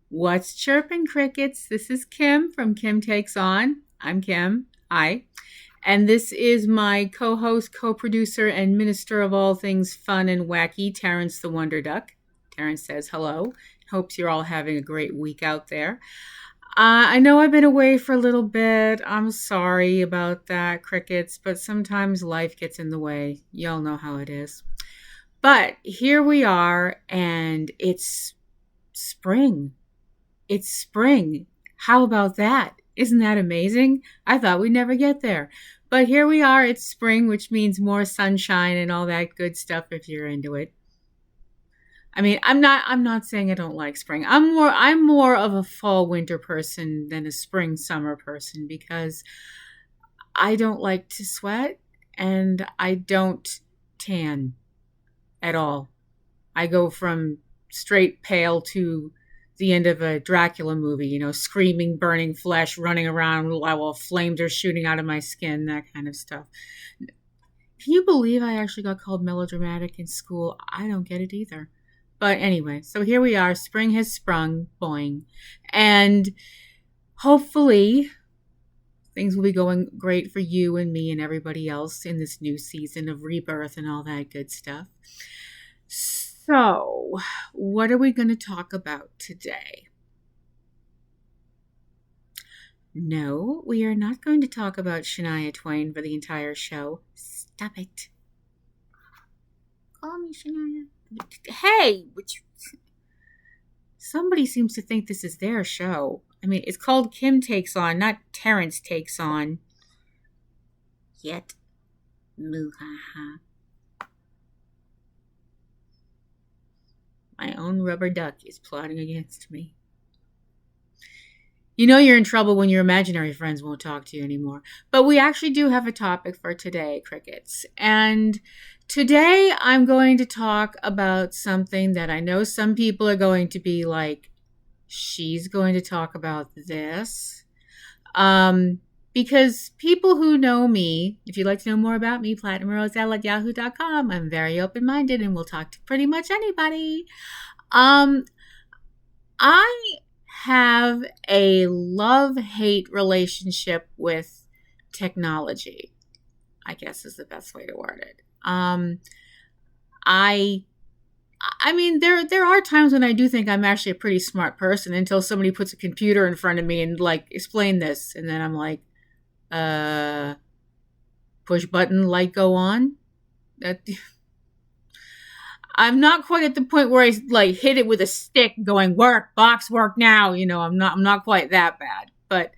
What's chirping, crickets? This is Kim from Kim Takes On. I'm Kim. Hi. And this is my co-host, co-producer, and minister of all things fun and wacky, Terrence the Wonder Duck. Terrence says hello. Hopes you're all having a great week out there. I know I've been away for a little bit. I'm sorry about that, crickets, but sometimes life gets in the way. Y'all know how it is. But here we are, and it's spring. It's spring. How about that? Isn't that amazing? I thought we'd never get there. But here we are. It's spring, which means more sunshine and all that good stuff if you're into it. I mean, I'm not saying I don't like spring. I'm more of a fall winter person than a spring summer person because I don't like to sweat and I don't tan at all. I go from straight pale to the end of a Dracula movie, screaming, burning flesh, running around while flames are shooting out of my skin, that kind of stuff. Can you believe I actually got called melodramatic in school? I don't get it either. But anyway, so here we are. Spring has sprung, boing. And hopefully things will be going great for you and me and everybody else in this new season of rebirth and all that good stuff. So, what are we going to talk about today? No, we are not going to talk about Shania Twain for the entire show. Stop it. Call me Shania. Hey, somebody seems to think this is their show. I mean, it's called Kim Takes On, not Terrence Takes On. Yet. Muhaha. My own rubber duck is plotting against me. You know you're in trouble when your imaginary friends won't talk to you anymore. But we actually do have a topic for today, crickets. And today I'm going to talk about something that I know some people are going to be like, she's going to talk about this. Because people who know me, if you'd like to know more about me, platinumroselle@yahoo.com. I'm very open-minded and will talk to pretty much anybody. I have a love-hate relationship with technology, I guess is the best way to word it. I mean, there are times when I do think I'm actually a pretty smart person until somebody puts a computer in front of me and explain this, and then I'm like, push button, light go on. I'm not quite at the point where I hit it with a stick going, work, box, work now. I'm not quite that bad, but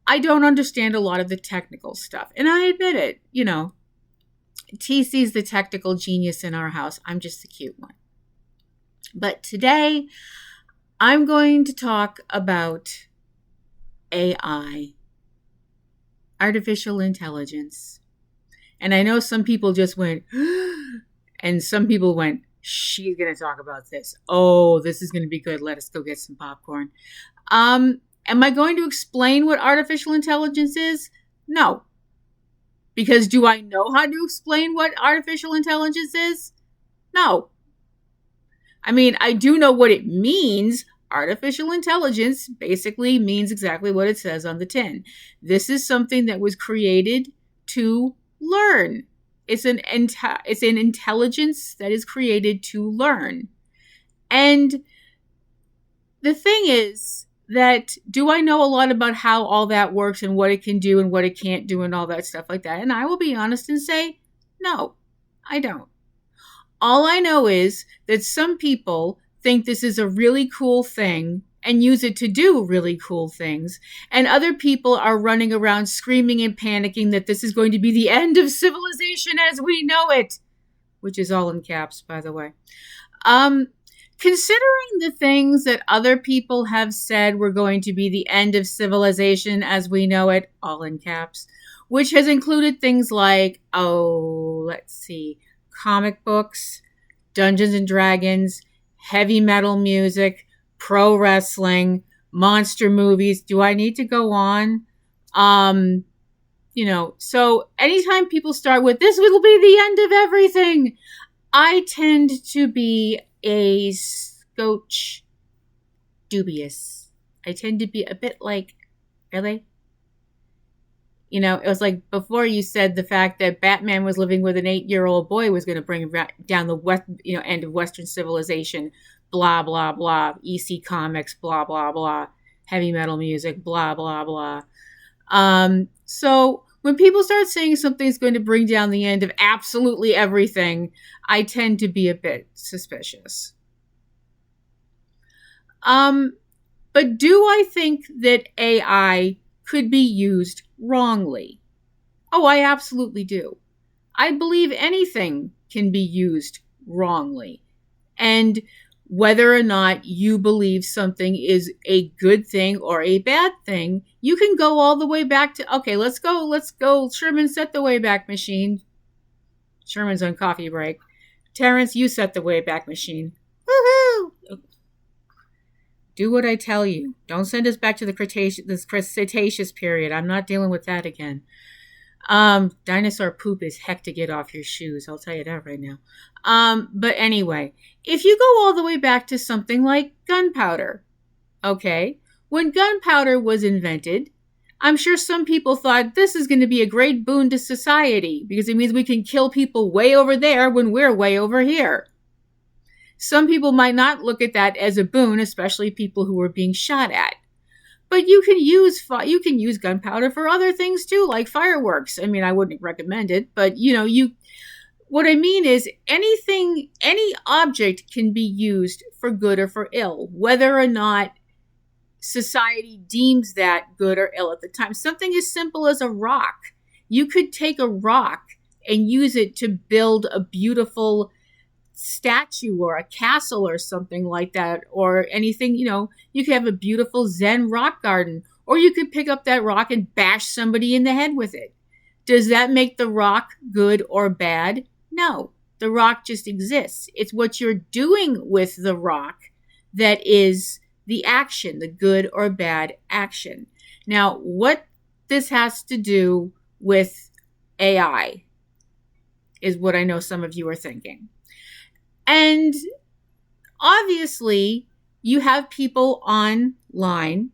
I don't understand a lot of the technical stuff. And I admit it, TC's the technical genius in our house. I'm just the cute one. But today I'm going to talk about AI, artificial intelligence. And I know some people just went, and some people went, she's going to talk about this. Oh, this is going to be good. Let us go get some popcorn. Am I going to explain what artificial intelligence is? No. Because do I know how to explain what artificial intelligence is? No. I mean, I do know what it means. Artificial intelligence basically means exactly what it says on the tin. This is something that was created to learn. It's an intelligence that is created to learn. And the thing is that, do I know a lot about how all that works and what it can do and what it can't do and all that stuff like that? And I will be honest and say, no, I don't. All I know is that some people think this is a really cool thing and use it to do really cool things. And other people are running around screaming and panicking that this is going to be the end of civilization as we know it, which is all in caps, by the way. Considering the things that other people have said were going to be the end of civilization as we know it, all in caps, which has included things like, comic books, Dungeons and Dragons, heavy metal music, pro wrestling, monster movies. Do I need to go on? So anytime people start with, this will be the end of everything, I tend to be a scotch dubious. I tend to be a bit like, really? You know, it was like before you said the fact that Batman was living with an 8-year-old boy was going to bring down the end of Western civilization. Blah blah blah. EC Comics. Blah blah blah. Heavy metal music. Blah blah blah. So when people start saying something's going to bring down the end of absolutely everything, I tend to be a bit suspicious. But do I think that AI could be used wrongly? Oh, I absolutely do. I believe anything can be used wrongly. And whether or not you believe something is a good thing or a bad thing, you can go all the way back to, okay, let's go. Sherman, set the Wayback Machine. Sherman's on coffee break. Terrence, you set the Wayback Machine. Woohoo! Do what I tell you. Don't send us back to the Cretaceous period. I'm not dealing with that again. Dinosaur poop is heck to get off your shoes. I'll tell you that right now. But anyway, if you go all the way back to something like gunpowder, okay, when gunpowder was invented, I'm sure some people thought this is going to be a great boon to society because it means we can kill people way over there when we're way over here. Some people might not look at that as a boon, especially people who are being shot at. But you can use gunpowder for other things too, like fireworks. I mean, I wouldn't recommend it, but what I mean is any object can be used for good or for ill, whether or not society deems that good or ill at the time. Something as simple as a rock. You could take a rock and use it to build a beautiful statue or a castle or something like that, or anything. You could have a beautiful Zen rock garden, or you could pick up that rock and bash somebody in the head with it. Does that make the rock good or bad? No, the rock just exists. It's what you're doing with the rock that is the action, the good or bad action. Now, what this has to do with AI is what I know some of you are thinking. And obviously, you have people online,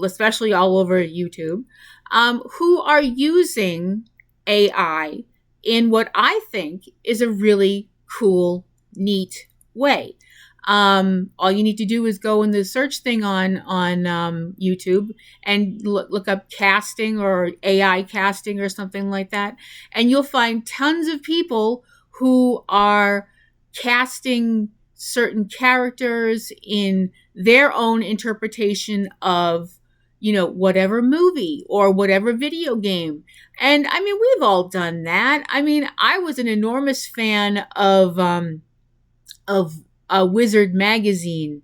especially all over YouTube, who are using AI in what I think is a really cool, neat way. All you need to do is go in the search thing on YouTube and look up casting or AI casting or something like that. And you'll find tons of people who are casting certain characters in their own interpretation of, whatever movie or whatever video game. And I mean, we've all done that. I mean, I was an enormous fan of Wizard magazine.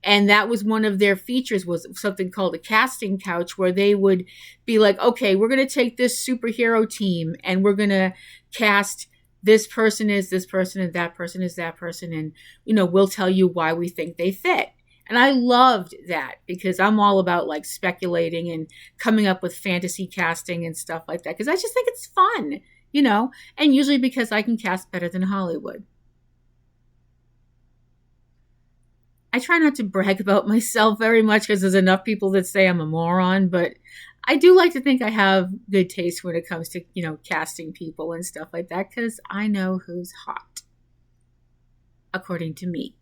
And that was one of their features, was something called a casting couch, where they would be like, okay, we're going to take this superhero team and we're going to cast this person is this person and that person is that person. And, we'll tell you why we think they fit. And I loved that because I'm all about like speculating and coming up with fantasy casting and stuff like that. Because I just think it's fun, and usually because I can cast better than Hollywood. I try not to brag about myself very much because there's enough people that say I'm a moron, but I do like to think I have good taste when it comes to, casting people and stuff like that, because I know who's hot, according to me.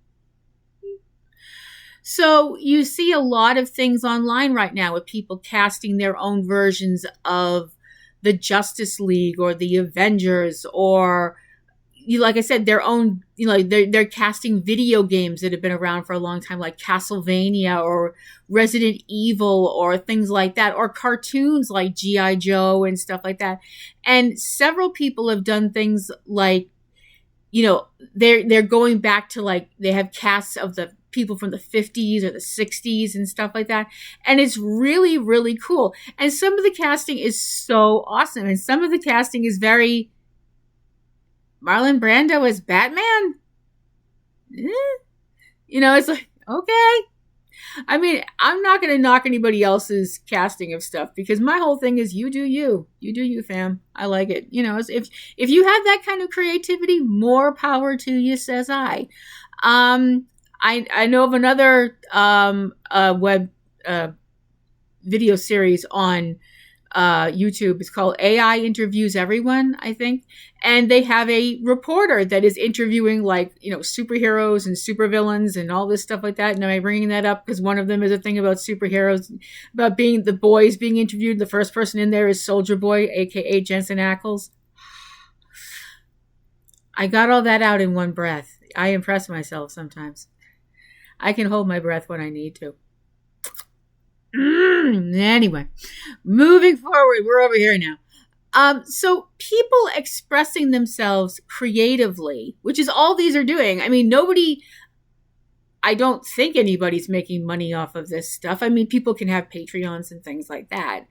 So you see a lot of things online right now with people casting their own versions of the Justice League or the Avengers, or like I said, their own, they're casting video games that have been around for a long time, like Castlevania or Resident Evil or things like that, or cartoons like G.I. Joe and stuff like that. And several people have done things like, they're going back to like, they have casts of the people from the 50s or the 60s and stuff like that. And it's really, really cool. And some of the casting is so awesome. And some of the casting is very... Marlon Brando as Batman? It's like, okay. I mean, I'm not going to knock anybody else's casting of stuff because my whole thing is you do you. You do you, fam. I like it. If you have that kind of creativity, more power to you, says I. I know of another web video series on YouTube. It's called AI Interviews Everyone, I think. And they have a reporter that is interviewing, like, superheroes and supervillains and all this stuff like that. And I'm bringing that up because one of them is a thing about superheroes, about being the boys being interviewed. The first person in there is Soldier Boy, aka Jensen Ackles. I got all that out in one breath. I impress myself sometimes. I can hold my breath when I need to. Anyway, moving forward, we're over here now. So people expressing themselves creatively, which is all these are doing. I mean, I don't think anybody's making money off of this stuff. I mean, people can have Patreons and things like that,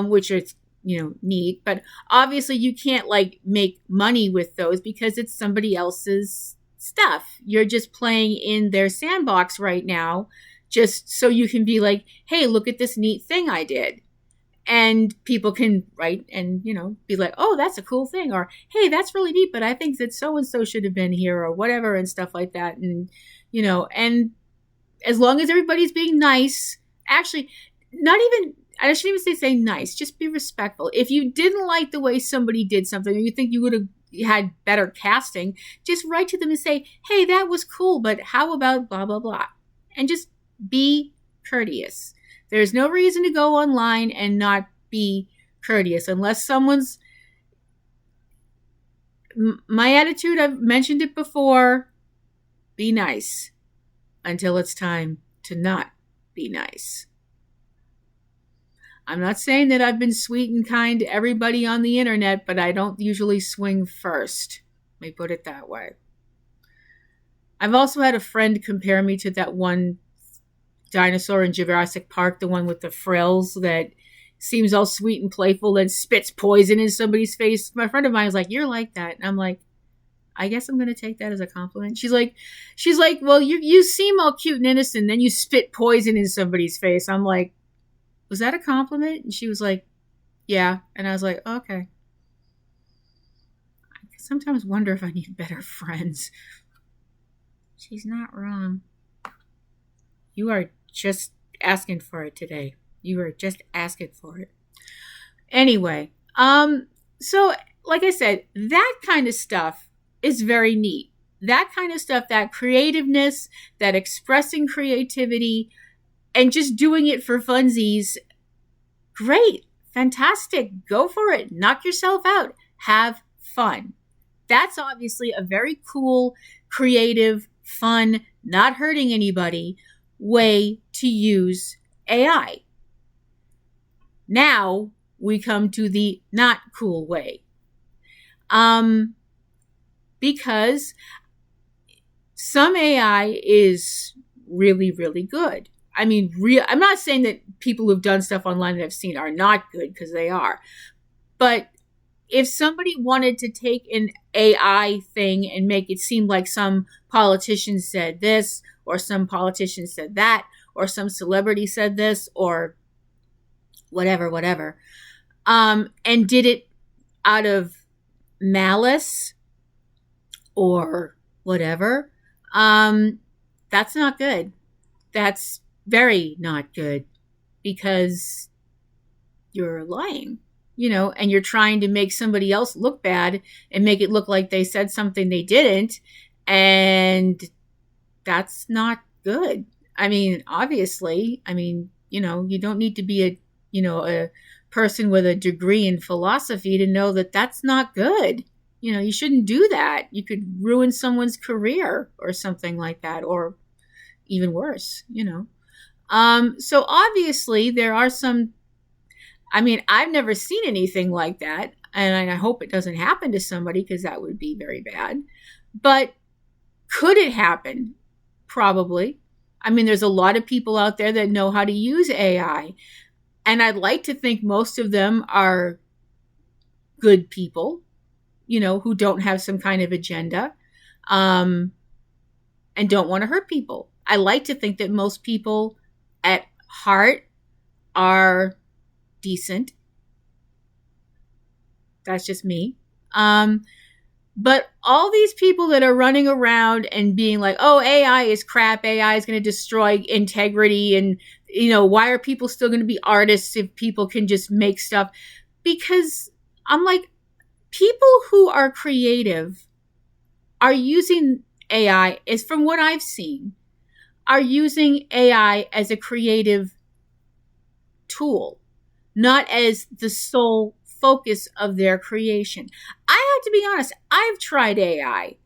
which is, neat. But obviously you can't make money with those because it's somebody else's stuff. You're just playing in their sandbox right now, just so you can be like, hey, look at this neat thing I did. And people can write and, be like, oh, that's a cool thing. Or, hey, that's really neat, but I think that so-and-so should have been here or whatever and stuff like that. And, and as long as everybody's being nice, actually, I shouldn't even say nice, just be respectful. If you didn't like the way somebody did something or you think you would have had better casting, just write to them and say, hey, that was cool, but how about blah, blah, blah. And just be courteous. There's no reason to go online and not be courteous unless someone's... My attitude, I've mentioned it before, be nice until it's time to not be nice. I'm not saying that I've been sweet and kind to everybody on the internet, but I don't usually swing first. Let me put it that way. I've also had a friend compare me to that one dinosaur in Jurassic Park, the one with the frills that seems all sweet and playful and spits poison in somebody's face. My friend of mine was like, you're like that. And I'm like, I guess I'm going to take that as a compliment. She's like, well, you seem all cute and innocent, then you spit poison in somebody's face. I'm like, was that a compliment? And she was like, yeah. And I was like, okay. I sometimes wonder if I need better friends. She's not wrong. You are just asking for it today. You are just asking for it. Anyway, so like I said, that kind of stuff is very neat. That kind of stuff, that creativeness, that expressing creativity, and just doing it for funsies, great, fantastic, go for it, knock yourself out, have fun. That's obviously a very cool, creative, fun, not hurting anybody way to use AI. Now we come to the not cool way. Because some AI is really, really good. I mean, I'm not saying that people who've done stuff online that I've seen are not good, because they are. But if somebody wanted to take an AI thing and make it seem like some politician said this, or some politician said that, or some celebrity said this, or whatever, and did it out of malice or whatever, that's not good. That's very not good, because you're lying, and you're trying to make somebody else look bad and make it look like they said something they didn't. And that's not good. I mean, obviously, you don't need to be a person with a degree in philosophy to know that that's not good. You shouldn't do that. You could ruin someone's career or something like that, or even worse, So obviously there are some, I've never seen anything like that, and I hope it doesn't happen to somebody, because that would be very bad. But could it happen? Probably. There's a lot of people out there that know how to use AI, and I'd like to think most of them are good people, who don't have some kind of agenda, and don't want to hurt people. I like to think that most people at heart are decent. That's just me. But all these people that are running around and being like, oh, AI is crap, AI is going to destroy integrity, and, why are people still going to be artists if people can just make stuff? Because I'm like, people who are creative are using AI, is from what I've seen, are using AI as a creative tool, not as the sole focus of their creation. I have to be honest, I've tried AI.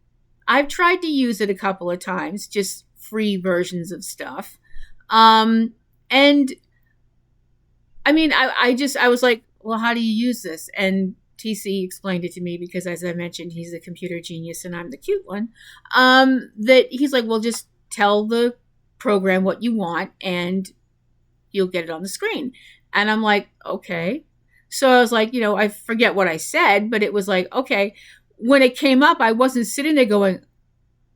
I've tried to use it a couple of times, just free versions of stuff. And I mean, I was like, well, how do you use this? And TC explained it to me because, as I mentioned, he's the computer genius and I'm the cute one. That he's like, well, just tell the program what you want and you'll get it on the screen. And I'm like, okay. So I was like, I forget what I said, but it was like, okay. When it came up, I wasn't sitting there going,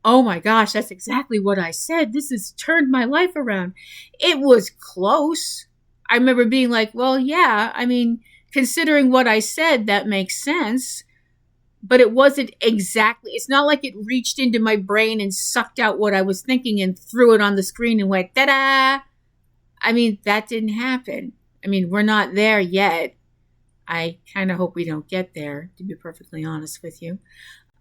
oh my gosh, that's exactly what I said. This has turned my life around. It was close. I remember being like, well, yeah, I mean, considering what I said, that makes sense. But it wasn't exactly, it's not like it reached into my brain and sucked out what I was thinking and threw it on the screen and went, ta-da! I mean, that didn't happen. I mean, we're not there yet. I kind of hope we don't get there, to be perfectly honest with you.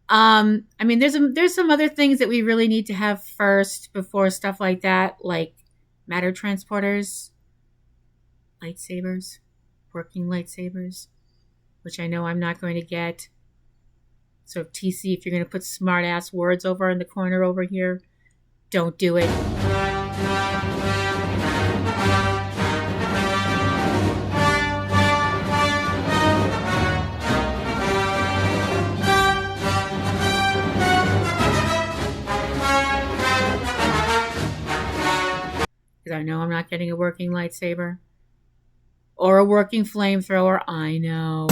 I mean, there's some other things that we really need to have first before stuff like that, like matter transporters, lightsabers, working lightsabers, which I know I'm not going to get. So TC, if you're going to put smart ass words over in the corner over here, don't do it. Because I know I'm not getting a working lightsaber or a working flamethrower. I know.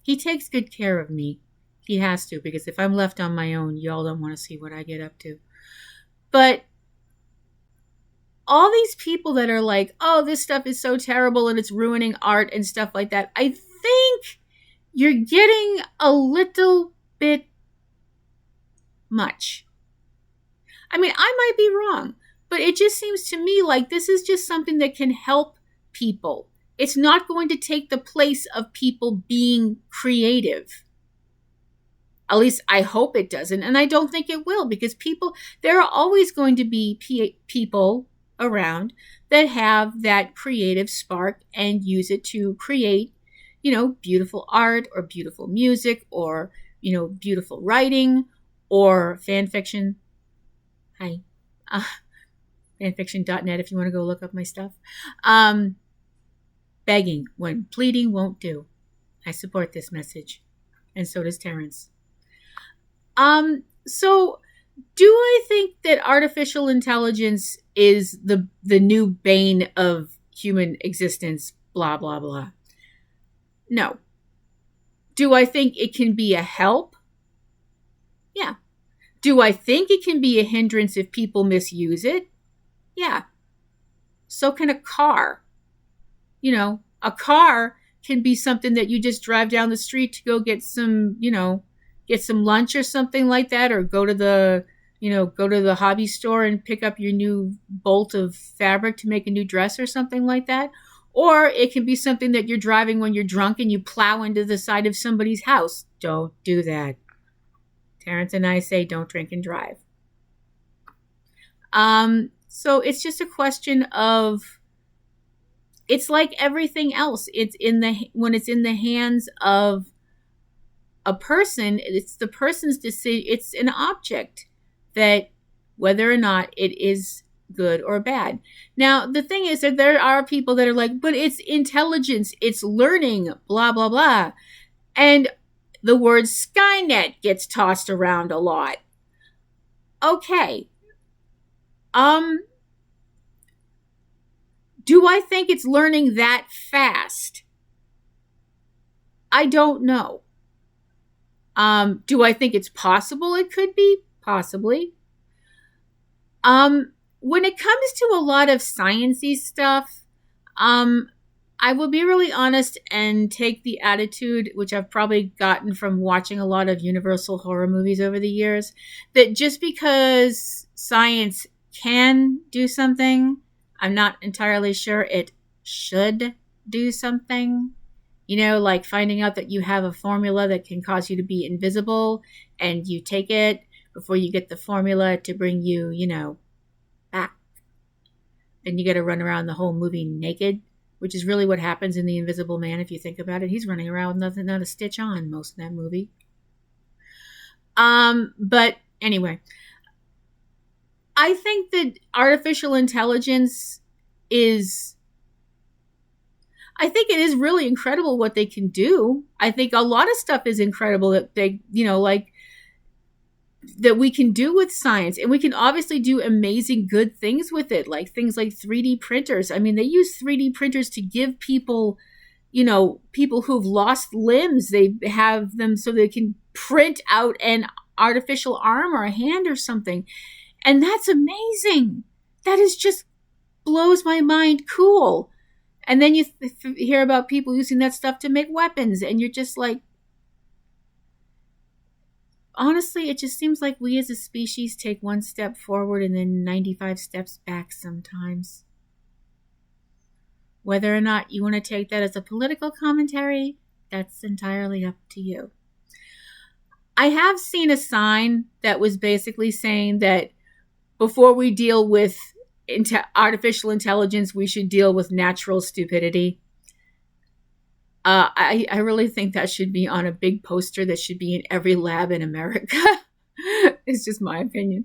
He takes good care of me. He has to, because if I'm left on my own, y'all don't want to see what I get up to. But all these people that are like, oh, this stuff is so terrible and it's ruining art and stuff like that, I think you're getting a little bit much. I mean, I might be wrong, but it just seems to me like this is just something that can help people. It's not going to take the place of people being creative. At least I hope it doesn't, and I don't think it will, because there are always going to be people around that have that creative spark and use it to create, beautiful art or beautiful music or, beautiful writing or fan fiction. Hi. Fanfiction.net if you want to go look up my stuff. Begging when pleading won't do. I support this message. And so does Terrence. So do I think that artificial intelligence is the new bane of human existence? Blah, blah, blah. No. Do I think it can be a help? Yeah. Do I think it can be a hindrance if people misuse it? Yeah. So can a car. A car can be something that you just drive down the street to go get some, get some lunch or something like that, or go to the hobby store and pick up your new bolt of fabric to make a new dress or something like that. Or it can be something that you're driving when you're drunk and you plow into the side of somebody's house. Don't do that. Terrence and I say don't drink and drive. So it's just a question of, it's like everything else. When it's in the hands of a person, it's the person's decision. It's an object that, whether or not it is good or bad. Now, the thing is that there are people that are like, but it's intelligence, it's learning, blah, blah, blah. And the word Skynet gets tossed around a lot. Okay. Do I think it's learning that fast? I don't know. Do I think it's possible it could be? Possibly. when it comes to a lot of sciencey stuff, I will be really honest and take the attitude, which I've probably gotten from watching a lot of Universal horror movies over the years, that just because science can do something, I'm not entirely sure it should do something. You know, like finding out that you have a formula that can cause you to be invisible and you take it before you get the formula to bring you, back. Then you got to run around the whole movie naked, which is really what happens in The Invisible Man if you think about it. He's running around with nothing, not a stitch on most of that movie. But anyway, I think that artificial intelligence I think it is really incredible what they can do. I think a lot of stuff is incredible that they, that we can do with science, and we can obviously do amazing good things with it, like things like 3D printers. I mean, they use 3D printers to give people, people who've lost limbs, they have them so they can print out an artificial arm or a hand or something. And that's amazing. That is just blows my mind cool. And then you hear about people using that stuff to make weapons, and you're just like, honestly, it just seems like we as a species take one step forward and then 95 steps back sometimes. Whether or not you want to take that as a political commentary, that's entirely up to you. I have seen a sign that was basically saying that before we deal with artificial intelligence, we should deal with natural stupidity. I really think that should be on a big poster that should be in every lab in America. It's just my opinion.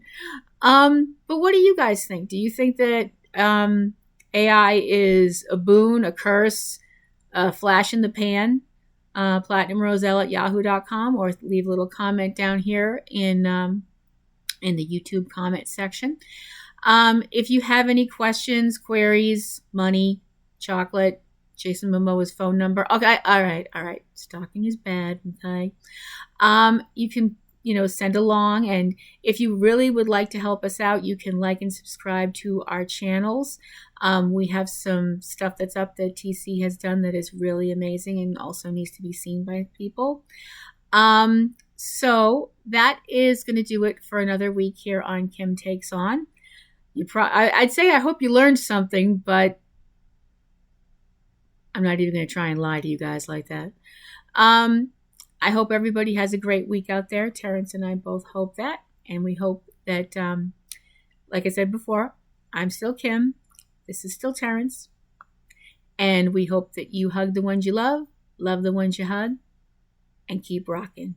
But what do you guys think? Do you think that AI is a boon, a curse, a flash in the pan? PlatinumRoselle@yahoo.com, or leave a little comment down here in the YouTube comment section. If you have any questions, queries, money, chocolate, Jason Momoa's phone number. Okay, all right. Stalking is bad, okay? You can, send along. And if you really would like to help us out, you can like and subscribe to our channels. We have some stuff that's up that TC has done that is really amazing and also needs to be seen by people. So that is going to do it for another week here on Kim Takes On. I'd say I hope you learned something, but I'm not even going to try and lie to you guys like that. I hope everybody has a great week out there. Terrence and I both hope that. And we hope that, like I said before, I'm still Kim. This is still Terrence. And we hope that you hug the ones you love the ones you hug, and keep rocking.